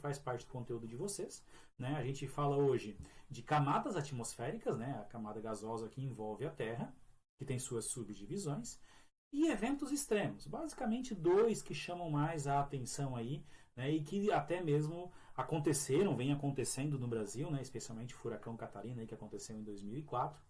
faz parte do conteúdo de vocês, né? A gente fala hoje de camadas atmosféricas, né? A camada gasosa que envolve a Terra, que tem suas subdivisões, e eventos extremos, basicamente dois que chamam mais a atenção aí, né, e que até mesmo aconteceram, vem acontecendo no Brasil, né, especialmente o furacão Catarina aí, que aconteceu em 2004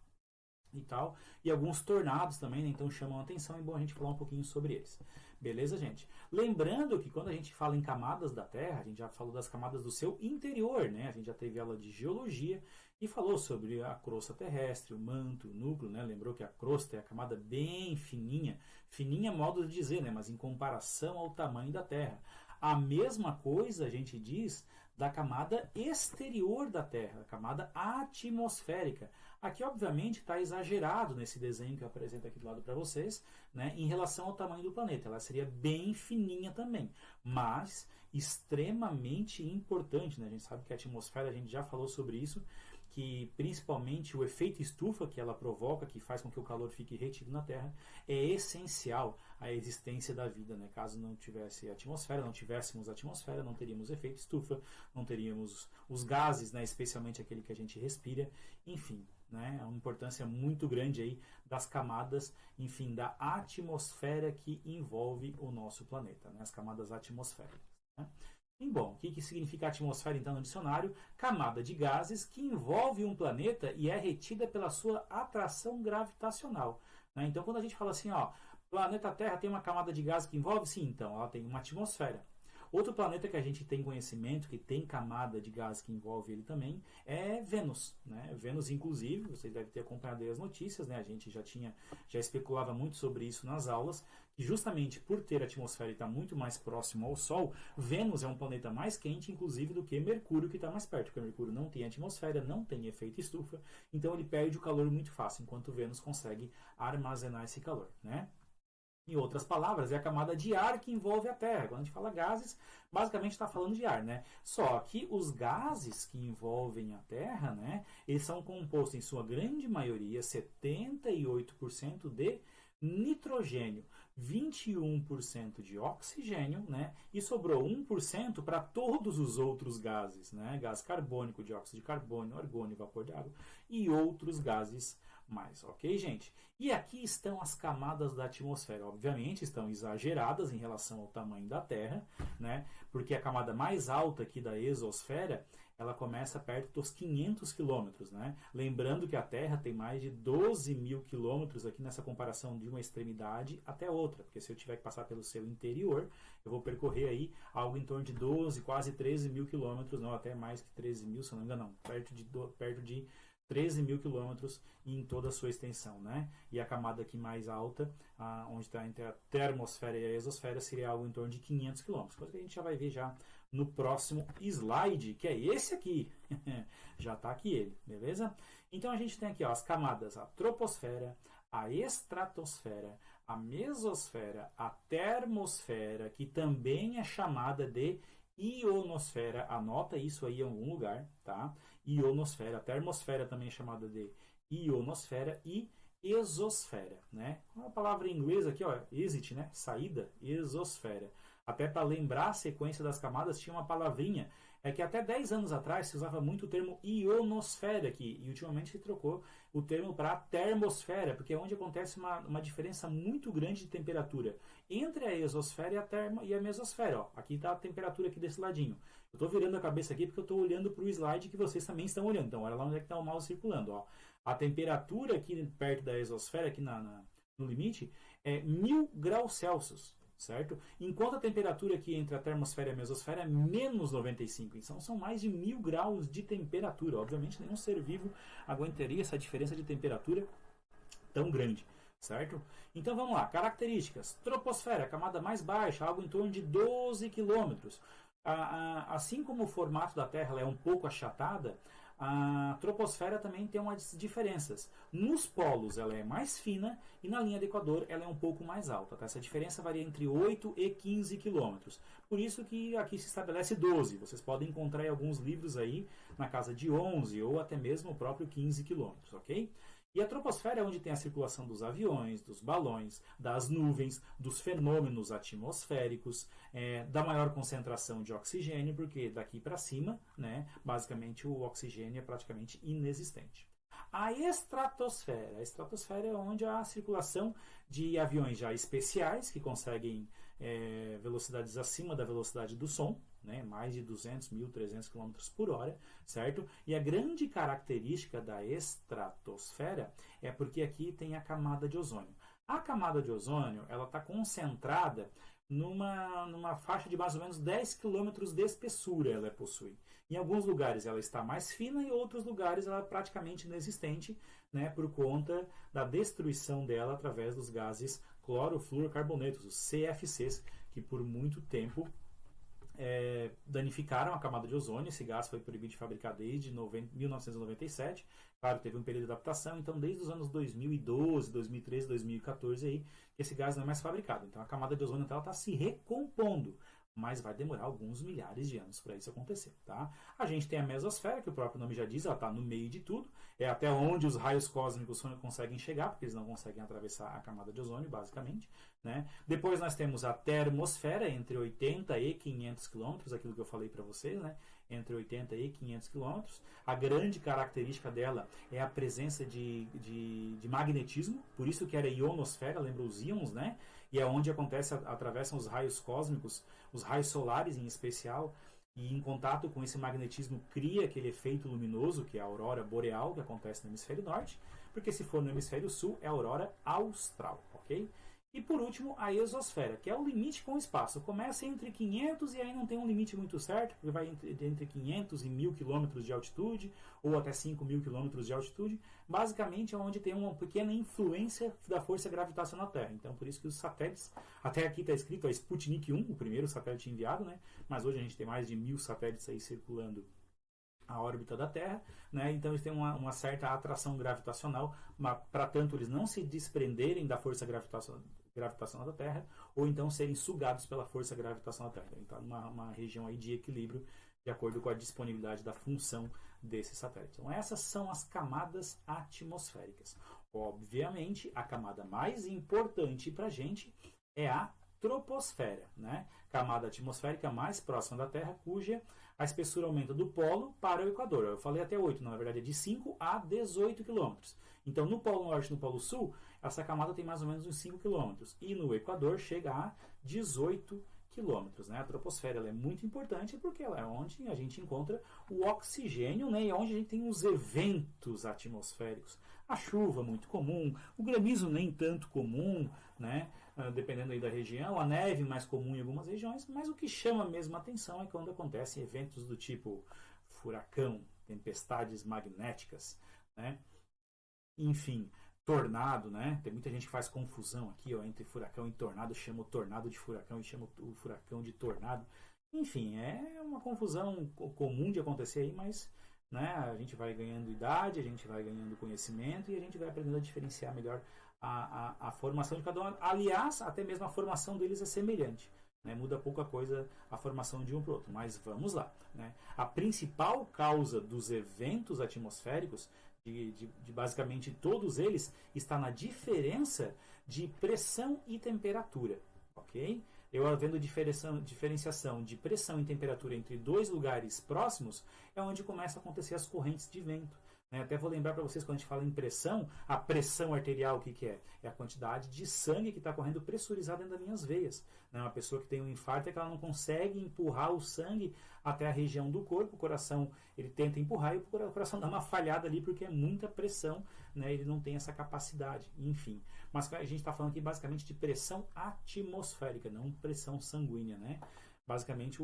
e tal, e alguns tornados também, né, então chamam a atenção, é bom a gente falar um pouquinho sobre eles. Beleza, gente? Lembrando que quando a gente fala em camadas da Terra, a gente já falou das camadas do seu interior, né? A gente já teve aula de geologia e falou sobre a crosta terrestre, o manto, o núcleo, né? Lembrou que a crosta é a camada bem fininha, fininha modo de dizer, né? Mas em comparação ao tamanho da Terra. A mesma coisa a gente diz da camada exterior da Terra, a camada atmosférica. Aqui, obviamente, está exagerado nesse desenho que eu apresento aqui do lado para vocês, né, em relação ao tamanho do planeta. Ela seria bem fininha também, mas extremamente importante, né? A gente sabe que a atmosfera, a gente já falou sobre isso, que principalmente o efeito estufa que ela provoca, que faz com que o calor fique retido na Terra, é essencial à existência da vida, né? Caso não tivesse atmosfera, não tivéssemos atmosfera, não teríamos efeito estufa, não teríamos os gases, né? Especialmente aquele que a gente respira, enfim, né? É uma importância muito grande aí das camadas, enfim, da atmosfera que envolve o nosso planeta, né? As camadas atmosféricas, né? E, bom, o que significa atmosfera, então, no dicionário? Camada de gases que envolve um planeta e é retida pela sua atração gravitacional, né? Então, quando a gente fala assim, ó, planeta Terra tem uma camada de gases que envolve? Sim, então, ela tem uma atmosfera. Outro planeta que a gente tem conhecimento, que tem camada de gás que envolve ele também, é Vênus, né? Vênus, inclusive, vocês devem ter acompanhado aí as notícias, né? A gente já especulava muito sobre isso nas aulas, que justamente por ter atmosfera e estar muito mais próximo ao Sol, Vênus é um planeta mais quente, inclusive, do que Mercúrio, que está mais perto, porque Mercúrio não tem atmosfera, não tem efeito estufa, então ele perde o calor muito fácil, enquanto Vênus consegue armazenar esse calor, né? Em outras palavras, é a camada de ar que envolve a Terra. Quando a gente fala gases, basicamente está falando de ar, né? Só que os gases que envolvem a Terra, né, eles são compostos, em sua grande maioria, 78% de nitrogênio, 21% de oxigênio, né? E sobrou 1% para todos os outros gases, né? Gás carbônico, dióxido de carbono, argônio, vapor de água e outros gases mais, ok, gente? E aqui estão as camadas da atmosfera. Obviamente estão exageradas em relação ao tamanho da Terra, né? Porque a camada mais alta aqui da exosfera, ela começa perto dos 500 quilômetros, né? Lembrando que a Terra tem mais de 12 mil quilômetros aqui nessa comparação de uma extremidade até outra, porque se eu tiver que passar pelo seu interior, eu vou percorrer aí algo em torno de 12, quase 13 mil quilômetros, não, até mais que 13 mil, se não me engano, não, perto de 13 mil quilômetros em toda a sua extensão, né? E a camada aqui mais alta, onde está entre a termosfera e a exosfera, seria algo em torno de 500 quilômetros, coisa que a gente já vai ver já no próximo slide, que é esse aqui. Já está aqui ele, beleza? Então a gente tem aqui, ó, as camadas, a troposfera, a estratosfera, a mesosfera, a termosfera, que também é chamada de ionosfera. Anota isso aí em algum lugar, tá? Ionosfera, a termosfera também é chamada de ionosfera e exosfera, né? Uma palavra em inglês aqui, ó, exit, né? Saída, exosfera. Até para lembrar a sequência das camadas, tinha uma palavrinha. É que até 10 anos atrás se usava muito o termo ionosfera aqui, e ultimamente se trocou o termo para termosfera, porque é onde acontece uma diferença muito grande de temperatura entre a exosfera e a mesosfera. Ó. Aqui está a temperatura aqui desse ladinho. Eu estou virando a cabeça aqui porque eu estou olhando para o slide que vocês também estão olhando. Então, olha lá onde é que está o mouse circulando. Ó. A temperatura aqui perto da exosfera, aqui no limite, é 1000 graus Celsius. Certo? Enquanto a temperatura aqui entre a termosfera e a mesosfera é menos 95, então são mais de 1000 graus de temperatura. Obviamente nenhum ser vivo aguentaria essa diferença de temperatura tão grande, certo? Então vamos lá, características. Troposfera, a camada mais baixa, algo em torno de 12 quilômetros. Assim como o formato da Terra ela é um pouco achatada, a troposfera também tem umas diferenças. Nos polos ela é mais fina e na linha do Equador ela é um pouco mais alta. Tá? Essa diferença varia entre 8 e 15 quilômetros. Por isso que aqui se estabelece 12. Vocês podem encontrar em alguns livros aí na casa de 11 ou até mesmo o próprio 15 quilômetros, ok? E a troposfera é onde tem a circulação dos aviões, dos balões, das nuvens, dos fenômenos atmosféricos, da maior concentração de oxigênio, porque daqui para cima, né, basicamente o oxigênio é praticamente inexistente. A estratosfera é onde há a circulação de aviões já especiais, que conseguem velocidades acima da velocidade do som, né, mais de 200, 1.300 km por hora, certo? E a grande característica da estratosfera é porque aqui tem a camada de ozônio. A camada de ozônio, ela está concentrada numa faixa de mais ou menos 10 km de espessura ela possui. Em alguns lugares ela está mais fina e em outros lugares ela é praticamente inexistente, né, por conta da destruição dela através dos gases clorofluorocarbonetos, os CFCs, que por muito tempo danificaram a camada de ozônio. Esse gás foi proibido de fabricar desde 1997. Claro, teve um período de adaptação, então desde os anos 2012, 2013, 2014 aí, que esse gás não é mais fabricado. Então a camada de ozônio está se recompondo, mas vai demorar alguns milhares de anos para isso acontecer, tá? A gente tem a mesosfera, que o próprio nome já diz, ela está no meio de tudo, é até onde os raios cósmicos conseguem chegar, porque eles não conseguem atravessar a camada de ozônio, basicamente, né? Depois nós temos a termosfera, entre 80 e 500 km, aquilo que eu falei para vocês, né? Entre 80 e 500 km. A grande característica dela é a presença de magnetismo, por isso que era ionosfera, lembra os íons, né? E é onde atravessam os raios cósmicos, os raios solares em especial, e em contato com esse magnetismo cria aquele efeito luminoso, que é a aurora boreal, que acontece no hemisfério norte, porque se for no hemisfério sul, é a aurora austral, ok? E por último, a exosfera, que é o limite com o espaço. Começa entre 500 e aí não tem um limite muito certo, porque vai entre 500 e 1.000 km de altitude, ou até 5.000 km de altitude. Basicamente é onde tem uma pequena influência da força gravitacional na Terra. Então por isso que os satélites, até aqui está escrito a Sputnik 1, o primeiro satélite enviado, né? Mas hoje a gente tem mais de 1.000 satélites aí circulando a órbita da Terra, né? Então eles têm uma certa atração gravitacional, para tanto eles não se desprenderem da força gravitacional da Terra, ou então serem sugados pela força gravitacional da Terra. Então está numa região aí de equilíbrio, de acordo com a disponibilidade da função desse satélite. Então essas são as camadas atmosféricas. Obviamente, a camada mais importante para a gente é a troposfera, né? Camada atmosférica mais próxima da Terra, cuja a espessura aumenta do polo para o Equador. Eu falei até 8, na verdade é de 5 a 18 km. Então no Polo Norte e no Polo Sul, essa camada tem mais ou menos uns 5 km. E no Equador chega a 18 km. Né? A troposfera ela é muito importante porque ela é onde a gente encontra o oxigênio, né? E é onde a gente tem os eventos atmosféricos. A chuva muito comum, o granizo nem tanto comum, né? Dependendo aí da região, a neve mais comum em algumas regiões, mas o que chama mesmo a atenção é quando acontecem eventos do tipo furacão, tempestades magnéticas, né? Enfim, tornado, né? Tem muita gente que faz confusão aqui, ó, entre furacão e tornado, chama o tornado de furacão e chama o furacão de tornado. Enfim, é uma confusão comum de acontecer aí, mas né, a gente vai ganhando idade, a gente vai ganhando conhecimento e a gente vai aprendendo a diferenciar melhor a formação de cada um. Aliás, até mesmo a formação deles é semelhante. Né? Muda pouca coisa a formação de um para o outro. Mas vamos lá. Né? A principal causa dos eventos atmosféricos, de basicamente todos eles, está na diferença de pressão e temperatura. Ok? Eu havendo diferenciação de pressão e temperatura entre dois lugares próximos, é onde começam a acontecer as correntes de vento. Até vou lembrar para vocês, quando a gente fala em pressão, a pressão arterial, o que é? É a quantidade de sangue que está correndo pressurizado dentro das minhas veias. Uma pessoa que tem um infarto é que ela não consegue empurrar o sangue até a região do corpo, o coração ele tenta empurrar e o coração dá uma falhada ali porque é muita pressão, né? Ele não tem essa capacidade, enfim. Mas a gente está falando aqui basicamente de pressão atmosférica, não pressão sanguínea, né? Basicamente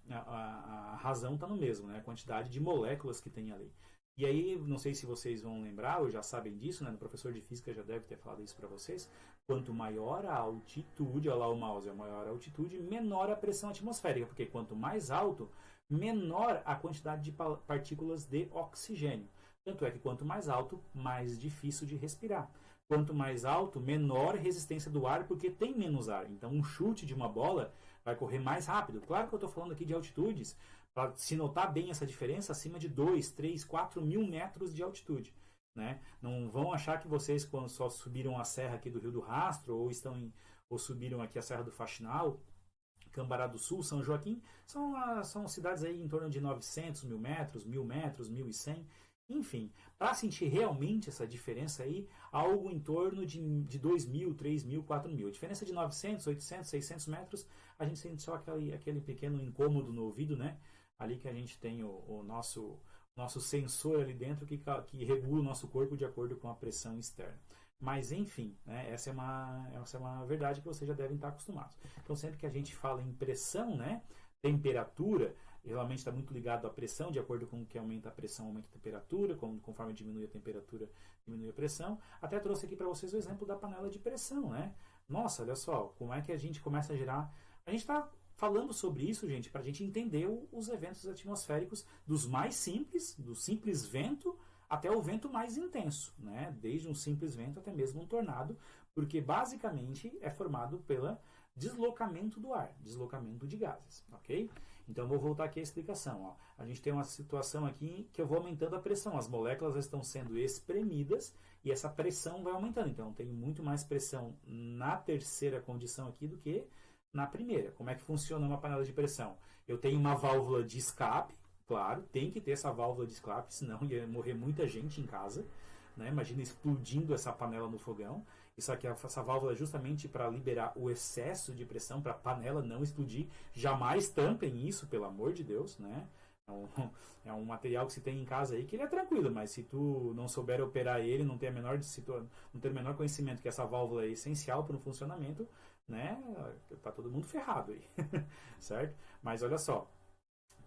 a razão está no mesmo, né? A quantidade de moléculas que tem ali. E aí, não sei se vocês vão lembrar, ou já sabem disso, né? O professor de física já deve ter falado isso para vocês. Quanto maior a altitude, olha lá o mouse, a maior a altitude, menor a pressão atmosférica, porque quanto mais alto, menor a quantidade de partículas de oxigênio. Tanto é que quanto mais alto, mais difícil de respirar. Quanto mais alto, menor resistência do ar, porque tem menos ar. Então, um chute de uma bola vai correr mais rápido. Claro que eu estou falando aqui de altitudes, para se notar bem essa diferença, acima de 2, 3, 4 mil metros de altitude. né? Não vão achar que vocês, quando só subiram a serra aqui do Rio do Rastro, ou subiram aqui a Serra do Faxinal, Cambará do Sul, São Joaquim, são cidades aí em torno de 900 mil metros, 1000 metros, 1100. Enfim, para sentir realmente essa diferença aí, algo em torno de 2.000, 3.000, 4.000. A diferença de 900, 800, 600 metros, a gente sente só aquele pequeno incômodo no ouvido, né? Ali que a gente tem o nosso sensor ali dentro que regula o nosso corpo de acordo com a pressão externa. Mas, enfim, né, essa é uma verdade que vocês já devem estar acostumados. Então, sempre que a gente fala em pressão, né, temperatura, geralmente está muito ligado à pressão, de acordo com o que aumenta a pressão, aumenta a temperatura, conforme diminui a temperatura, diminui a pressão. Até trouxe aqui para vocês o exemplo da panela de pressão, né? Nossa, olha só, como é que a gente começa a gerar... A gente está falando sobre isso, gente, para a gente entender os eventos atmosféricos dos mais simples, do simples vento, até o vento mais intenso, né? Desde um simples vento até mesmo um tornado, porque basicamente é formado pelo deslocamento do ar, deslocamento de gases, ok? Então, vou voltar aqui à explicação. Ó. A gente tem uma situação aqui que eu vou aumentando a pressão. As moléculas estão sendo espremidas e essa pressão vai aumentando. Então, tem muito mais pressão na terceira condição aqui do que na primeira. Como é que funciona uma panela de pressão? Eu tenho uma válvula de escape, claro, tem que ter essa válvula de escape, senão ia morrer muita gente em casa. Né? Imagina explodindo essa panela no fogão. Isso aqui, essa válvula é justamente para liberar o excesso de pressão, para a panela não explodir. Jamais tampem isso, pelo amor de Deus, né? É um material que se tem em casa aí que ele é tranquilo, mas se tu não souber operar ele, não ter o menor conhecimento que essa válvula é essencial para o funcionamento, né? Tá todo mundo ferrado aí, certo? Mas olha só,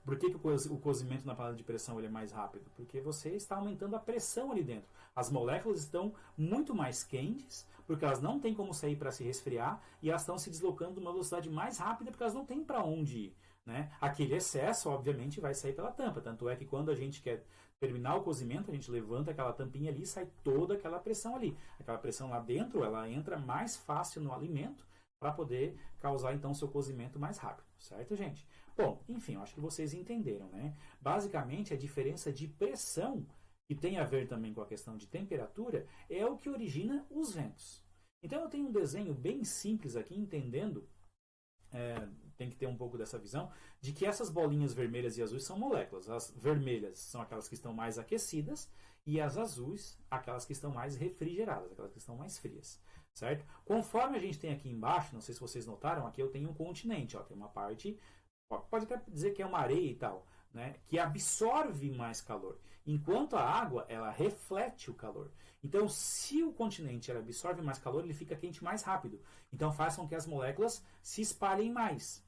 por que o cozimento na panela de pressão ele é mais rápido? Porque você está aumentando a pressão ali dentro. As moléculas estão muito mais quentes, porque elas não têm como sair para se resfriar, e elas estão se deslocando numa velocidade mais rápida, porque elas não têm para onde ir. Né? Aquele excesso, obviamente, vai sair pela tampa. Tanto é que quando a gente quer terminar o cozimento, a gente levanta aquela tampinha ali e sai toda aquela pressão ali. Aquela pressão lá dentro, ela entra mais fácil no alimento para poder causar, então, seu cozimento mais rápido. Certo, gente? Bom, enfim, eu acho que vocês entenderam, né? Basicamente, a diferença de pressão, que tem a ver também com a questão de temperatura, é o que origina os ventos. Então, eu tenho um desenho bem simples aqui, entendendo, tem que ter um pouco dessa visão, de que essas bolinhas vermelhas e azuis são moléculas. As vermelhas são aquelas que estão mais aquecidas, e as azuis, aquelas que estão mais refrigeradas, aquelas que estão mais frias. Certo? Conforme a gente tem aqui embaixo, não sei se vocês notaram, aqui eu tenho um continente, ó, tem uma parte... Pode até dizer que é uma areia e tal, né, que absorve mais calor, enquanto a água ela reflete o calor. Então, se o continente ela absorve mais calor, ele fica quente mais rápido. Então, faz com que as moléculas se espalhem mais.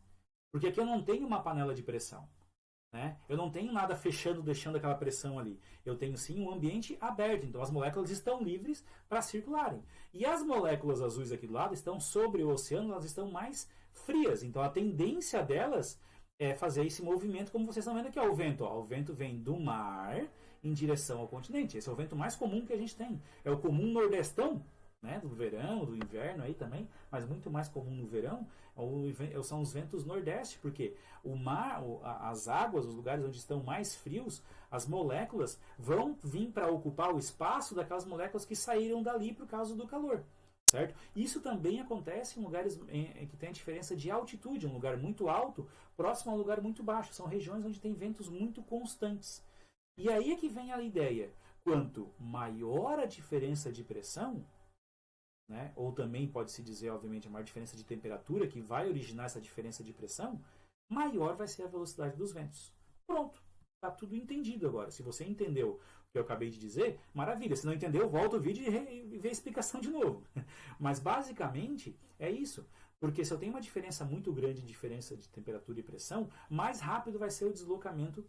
Porque aqui eu não tenho uma panela de pressão. Né? Eu não tenho nada fechando, deixando aquela pressão ali. Eu tenho sim um ambiente aberto. Então, as moléculas estão livres para circularem. E as moléculas azuis aqui do lado estão sobre o oceano, elas estão mais frias. Então, a tendência delas é fazer esse movimento, como vocês estão vendo aqui, ó, o vento. Ó, o vento vem do mar em direção ao continente. Esse é o vento mais comum que a gente tem. É o comum nordestão, né, do verão, do inverno aí também, mas muito mais comum no verão, são os ventos nordeste, porque o mar, as águas, os lugares onde estão mais frios, as moléculas vão vir para ocupar o espaço daquelas moléculas que saíram dali por causa do calor. Certo? Isso também acontece em lugares que tem a diferença de altitude, um lugar muito alto, próximo a um lugar muito baixo. São regiões onde tem ventos muito constantes. E aí é que vem a ideia. Quanto maior a diferença de pressão, né, ou também pode-se dizer, obviamente, a maior diferença de temperatura, que vai originar essa diferença de pressão, maior vai ser a velocidade dos ventos. Pronto. Está tudo entendido agora. Se você entendeu o que eu acabei de dizer, maravilha. Se não entendeu, volta o vídeo e vê a explicação de novo. Mas basicamente é isso. Porque se eu tenho uma diferença muito grande de diferença de temperatura e pressão, mais rápido vai ser o deslocamento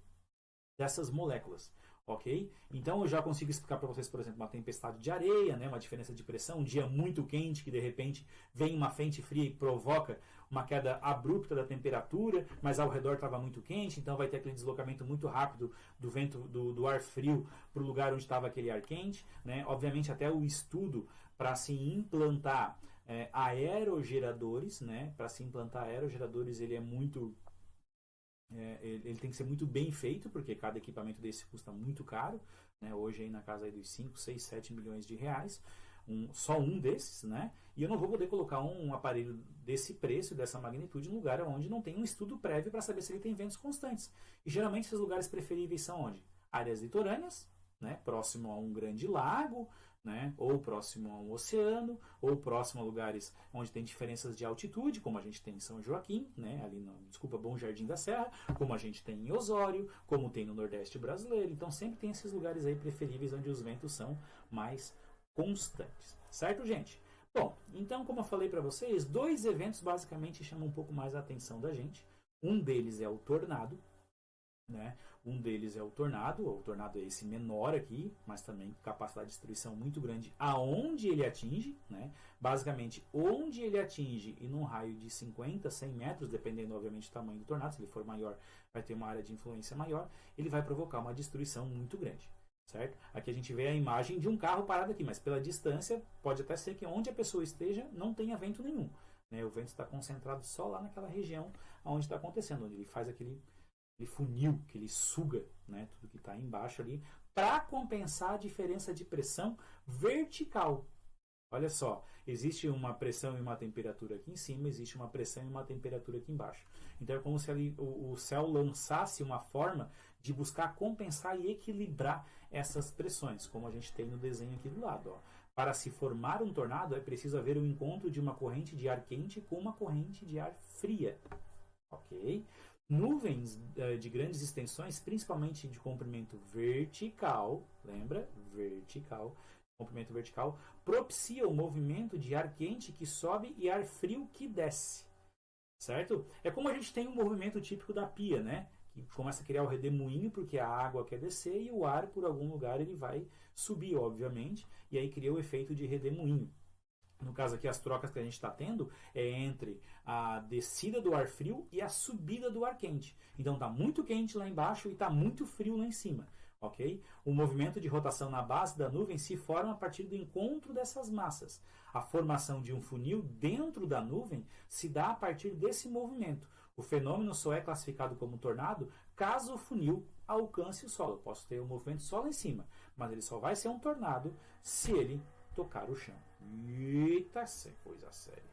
dessas moléculas. Ok? Então eu já consigo explicar para vocês, por exemplo, uma tempestade de areia, né, uma diferença de pressão, um dia muito quente que de repente vem uma frente fria e provoca uma queda abrupta da temperatura, mas ao redor estava muito quente, então vai ter aquele deslocamento muito rápido do vento do ar frio para o lugar onde estava aquele ar quente. Né? Obviamente até o estudo para se implantar aerogeradores, né? Para se implantar aerogeradores ele é muito Ele tem que ser muito bem feito, porque cada equipamento desse custa muito caro, né? Hoje aí na casa aí dos 5, 6, 7 milhões de reais, só um desses, né? E eu não vou poder colocar um aparelho desse preço, dessa magnitude, em lugar onde não tem um estudo prévio para saber se ele tem ventos constantes. E geralmente esses lugares preferíveis são onde? Áreas litorâneas, né? Próximo a um grande lago, né? Ou próximo a um oceano, ou próximo a lugares onde tem diferenças de altitude, como a gente tem em São Joaquim, né? Ali no, Bom Jardim da Serra, como a gente tem em Osório, como tem no Nordeste brasileiro. Então sempre tem esses lugares aí preferíveis onde os ventos são mais constantes. Certo, gente? Bom, então como eu falei para vocês, 2 eventos basicamente chamam um pouco mais a atenção da gente. Um deles é o tornado, né? Um deles é o tornado é esse menor aqui, mas também com capacidade de destruição muito grande aonde ele atinge, né? Basicamente, onde ele atinge e num raio de 50, 100 metros, dependendo obviamente do tamanho do tornado, se ele for maior, vai ter uma área de influência maior, ele vai provocar uma destruição muito grande, certo? Aqui a gente vê a imagem de um carro parado aqui, mas pela distância, pode até ser que onde a pessoa esteja não tenha vento nenhum, né? O vento está concentrado só lá naquela região onde está acontecendo, onde ele faz aquele funil, que ele suga, né, tudo que está embaixo ali, para compensar a diferença de pressão vertical. Olha só, existe uma pressão e uma temperatura aqui em cima, existe uma pressão e uma temperatura aqui embaixo. Então é como se ali o céu lançasse uma forma de buscar compensar e equilibrar essas pressões, como a gente tem no desenho aqui do lado. Ó. Para se formar um tornado, é preciso haver o encontro de uma corrente de ar quente com uma corrente de ar fria. Ok? Nuvens de grandes extensões, principalmente de comprimento vertical, lembra? Vertical, comprimento vertical, propicia o movimento de ar quente que sobe e ar frio que desce, certo? É como a gente tem um movimento típico da pia, né? Que começa a criar o redemoinho porque a água quer descer e o ar, por algum lugar, ele vai subir, obviamente, e aí cria o efeito de redemoinho. No caso aqui, as trocas que a gente está tendo é entre a descida do ar frio e a subida do ar quente. Então está muito quente lá embaixo e está muito frio lá em cima. Okay? O movimento de rotação na base da nuvem se forma a partir do encontro dessas massas. A formação de um funil dentro da nuvem se dá a partir desse movimento. O fenômeno só é classificado como tornado caso o funil alcance o solo. Eu posso ter um movimento só lá em cima, mas ele só vai ser um tornado se ele tocar o chão. Eita, coisa séria.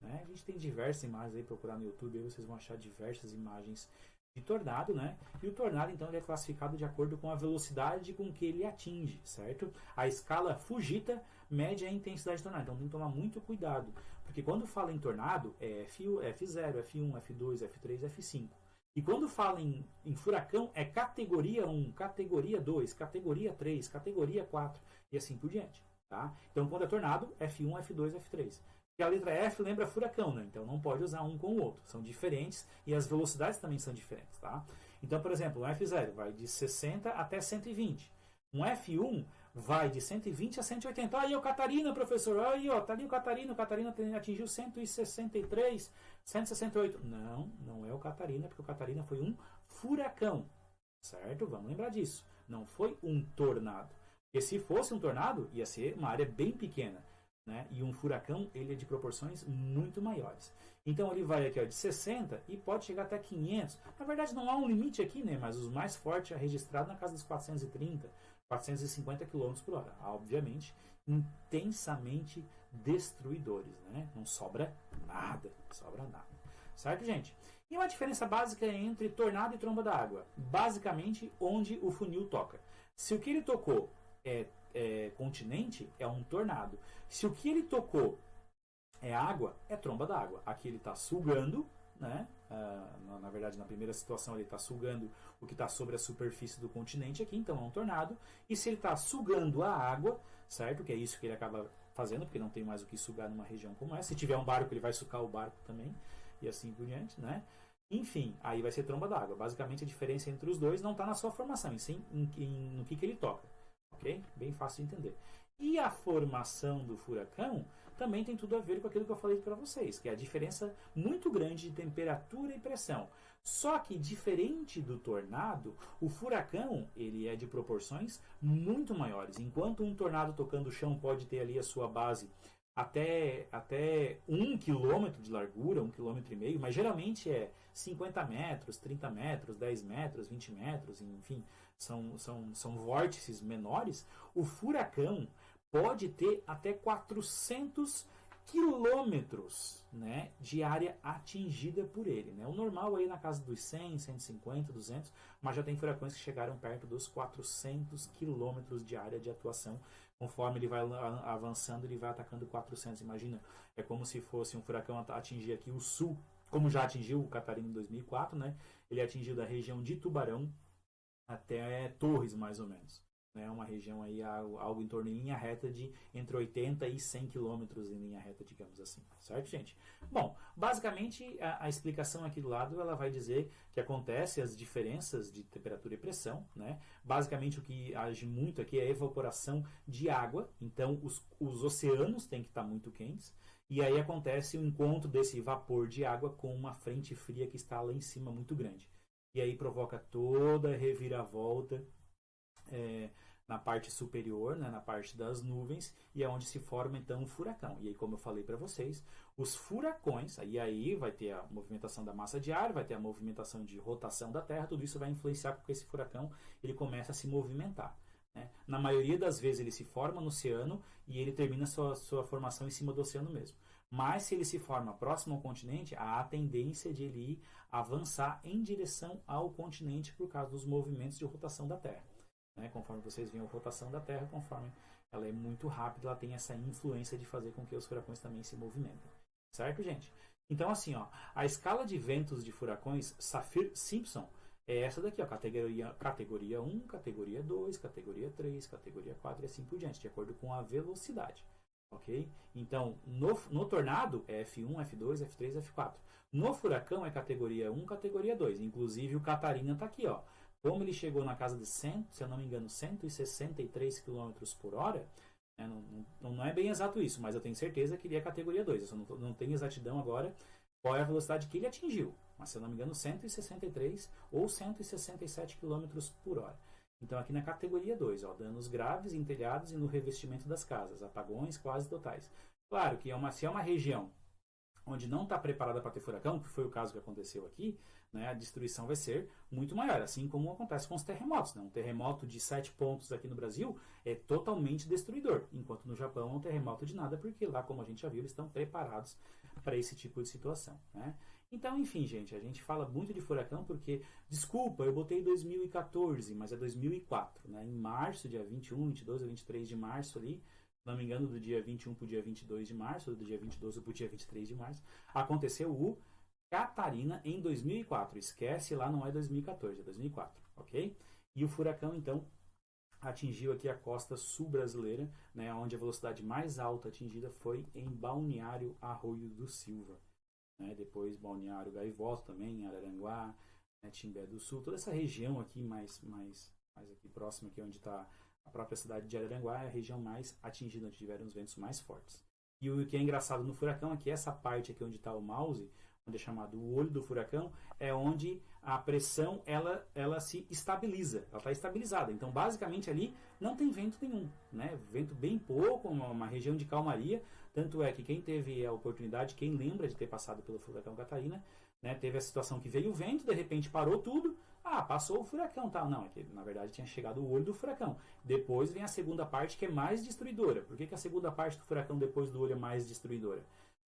Né? A gente tem diversas imagens aí, procurar no YouTube, aí vocês vão achar diversas imagens de tornado, né? E o tornado, então, ele é classificado de acordo com a velocidade com que ele atinge, certo? A escala Fujita mede a intensidade de tornado, então tem que tomar muito cuidado, porque quando fala em tornado, é F0, F1, F2, F3, F5. E quando fala em furacão, é categoria 1, categoria 2, categoria 3, categoria 4, e assim por diante. Tá? Então, quando é tornado, F1, F2, F3. E a letra F lembra furacão, né? Então não pode usar um com o outro. São diferentes e as velocidades também são diferentes. Tá? Então, por exemplo, um F0 vai de 60 até 120. Um F1 vai de 120 a 180. Aí, o Catarina, professor. Aí, ó, tá ali o Catarina. O Catarina atingiu 163, 168. Não, não é o Catarina, porque o Catarina foi um furacão. Certo? Vamos lembrar disso. Não foi um tornado. Porque se fosse um tornado, ia ser uma área bem pequena. Né? E um furacão, ele é de proporções muito maiores. Então ele vai aqui ó, de 60 e pode chegar até 500. Na verdade não há um limite aqui, né? Mas os mais fortes é registrado na casa dos 430, 450 km por hora. Obviamente, intensamente destruidores. Né? Não sobra nada. Sobra nada. Certo, gente? E uma diferença básica entre tornado e tromba d'água. Basicamente, onde o funil toca. Se o que ele tocou é continente, é um tornado. Se o que ele tocou é água, é tromba d'água. Aqui ele está sugando, né? Na verdade, na primeira situação, ele está sugando o que está sobre a superfície do continente aqui, então é um tornado. E se ele está sugando a água, certo? Que é isso que ele acaba fazendo, porque não tem mais o que sugar numa região como essa. Se tiver um barco, ele vai sucar o barco também, e assim por diante, né? Enfim, aí vai ser tromba d'água. Basicamente, a diferença entre os dois não está na sua formação, e sim no que ele toca. Ok? Bem fácil de entender. E a formação do furacão também tem tudo a ver com aquilo que eu falei para vocês, que é a diferença muito grande de temperatura e pressão. Só que, diferente do tornado, o furacão ele é de proporções muito maiores. Enquanto um tornado tocando o chão pode ter ali a sua base até 1 quilômetro de largura, 1,5 km, mas geralmente é 50 metros, 30 metros, 10 metros, 20 metros, enfim, são vórtices menores. O furacão pode ter até 400 quilômetros, né, de área atingida por ele, né? O normal aí na casa dos 100, 150, 200, mas já tem furacões que chegaram perto dos 400 quilômetros de área de atuação. Conforme ele vai avançando, ele vai atacando 400. Imagina, é como se fosse um furacão atingir aqui o sul, como já atingiu o Catarina em 2004, né? Ele atingiu da região de Tubarão até Torres, mais ou menos. Né? Uma região aí, algo em torno de linha reta de entre 80 e 100 quilômetros em linha reta, digamos assim. Certo, gente? Bom, basicamente a explicação aqui do lado, ela vai dizer que acontece as diferenças de temperatura e pressão, né? Basicamente o que age muito aqui é a evaporação de água, então os oceanos têm que estar muito quentes, e aí acontece o encontro desse vapor de água com uma frente fria que está lá em cima muito grande. E aí provoca toda a reviravolta na parte superior, né, na parte das nuvens, e é onde se forma então um furacão. E aí, como eu falei para vocês, os furacões, aí vai ter a movimentação da massa de ar, vai ter a movimentação de rotação da Terra, tudo isso vai influenciar porque esse furacão ele começa a se movimentar. Né? Na maioria das vezes ele se forma no oceano e ele termina sua formação em cima do oceano mesmo. Mas se ele se forma próximo ao continente, há a tendência de ele ir avançar em direção ao continente por causa dos movimentos de rotação da Terra. Né? Conforme vocês veem a rotação da Terra, conforme ela é muito rápida, ela tem essa influência de fazer com que os furacões também se movimentem. Certo, gente? Então, assim, ó, a escala de ventos de furacões Saffir-Simpson é essa daqui, ó, categoria 1, categoria 2, categoria 3, categoria 4 e assim por diante, de acordo com a velocidade. Ok? Então, no tornado é F1, F2, F3, F4. No furacão é categoria 1, categoria 2. Inclusive o Catarina está aqui, ó. Como ele chegou na casa de 100, se eu não me engano, 163 km por hora, né, não é bem exato isso, mas eu tenho certeza que ele é categoria 2. Eu só não tenho exatidão agora qual é a velocidade que ele atingiu. Mas se eu não me engano, 163 ou 167 km por hora. Então aqui na categoria 2, ó, danos graves em telhados e no revestimento das casas, apagões quase totais. Claro que se é uma região onde não está preparada para ter furacão, que foi o caso que aconteceu aqui, né, a destruição vai ser muito maior, assim como acontece com os terremotos. Né? Um terremoto de 7 pontos aqui no Brasil é totalmente destruidor, enquanto no Japão é um terremoto de nada, porque lá, como a gente já viu, eles estão preparados para esse tipo de situação. Né? Então, enfim, gente, a gente fala muito de furacão porque, desculpa, eu botei 2014, mas é 2004. Né? Em março, dia 21, 22 ou 23 de março ali, se não me engano, do dia 21 para o dia 22 de março, ou do dia 22 para o dia 23 de março, aconteceu o Catarina em 2004. Esquece, lá não é 2014, é 2004, ok? E o furacão, então, atingiu aqui a costa sul brasileira, né, onde a velocidade mais alta atingida foi em Balneário Arroio do Silva. Né? Depois Balneário Gaivota também, Araranguá, né, Timbé do Sul, toda essa região aqui mais aqui próxima, aqui onde está a própria cidade de Araranguá, é a região mais atingida, onde tiveram os ventos mais fortes. E o que é engraçado no furacão é que essa parte aqui onde está o mouse, onde é chamado o olho do furacão, é onde a pressão ela se estabiliza, ela está estabilizada. Então, basicamente, ali não tem vento nenhum, né? Vento bem pouco, uma região de calmaria. Tanto é que quem teve a oportunidade, quem lembra de ter passado pelo furacão Catarina, né, teve a situação que veio o vento, de repente parou tudo, passou o furacão, tal. Não, é que na verdade tinha chegado o olho do furacão. Depois vem a segunda parte, que é mais destruidora. Por que a segunda parte do furacão depois do olho é mais destruidora?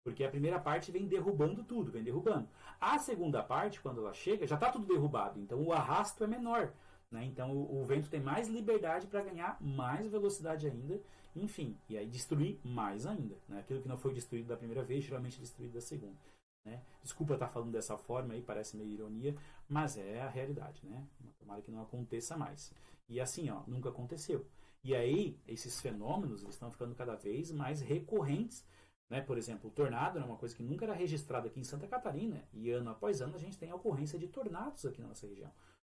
Porque a primeira parte vem derrubando tudo, vem derrubando. A segunda parte, quando ela chega, já está tudo derrubado. Então o arrasto é menor. Né? Então o vento tem mais liberdade para ganhar mais velocidade ainda. Enfim, e aí destruir mais ainda. Né? Aquilo que não foi destruído da primeira vez, geralmente é destruído da segunda. Né? Desculpa estar falando dessa forma aí, parece meio ironia, mas é a realidade. Né? Tomara que não aconteça mais. E assim, ó, nunca aconteceu. E aí, esses fenômenos eles estão ficando cada vez mais recorrentes. Né? Por exemplo, o tornado é uma coisa que nunca era registrada aqui em Santa Catarina, e ano após ano a gente tem a ocorrência de tornados aqui na nossa região.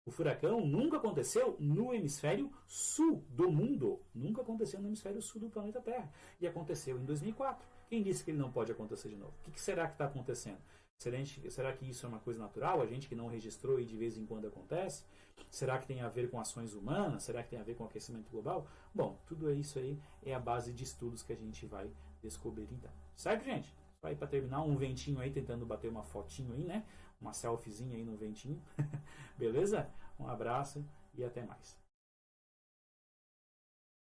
O furacão nunca aconteceu no hemisfério sul do mundo, nunca aconteceu no hemisfério sul do planeta Terra, e aconteceu em 2004. Quem disse que ele não pode acontecer de novo? O que será que está acontecendo? Será que isso é uma coisa natural? A gente que não registrou e de vez em quando acontece? Será que tem a ver com ações humanas? Será que tem a ver com aquecimento global? Bom, tudo isso aí é a base de estudos que a gente vai descobrir então. Certo, gente? Só aí para terminar, um ventinho aí tentando bater uma fotinho aí, né? Uma selfiezinha aí no ventinho. Beleza? Um abraço e até mais.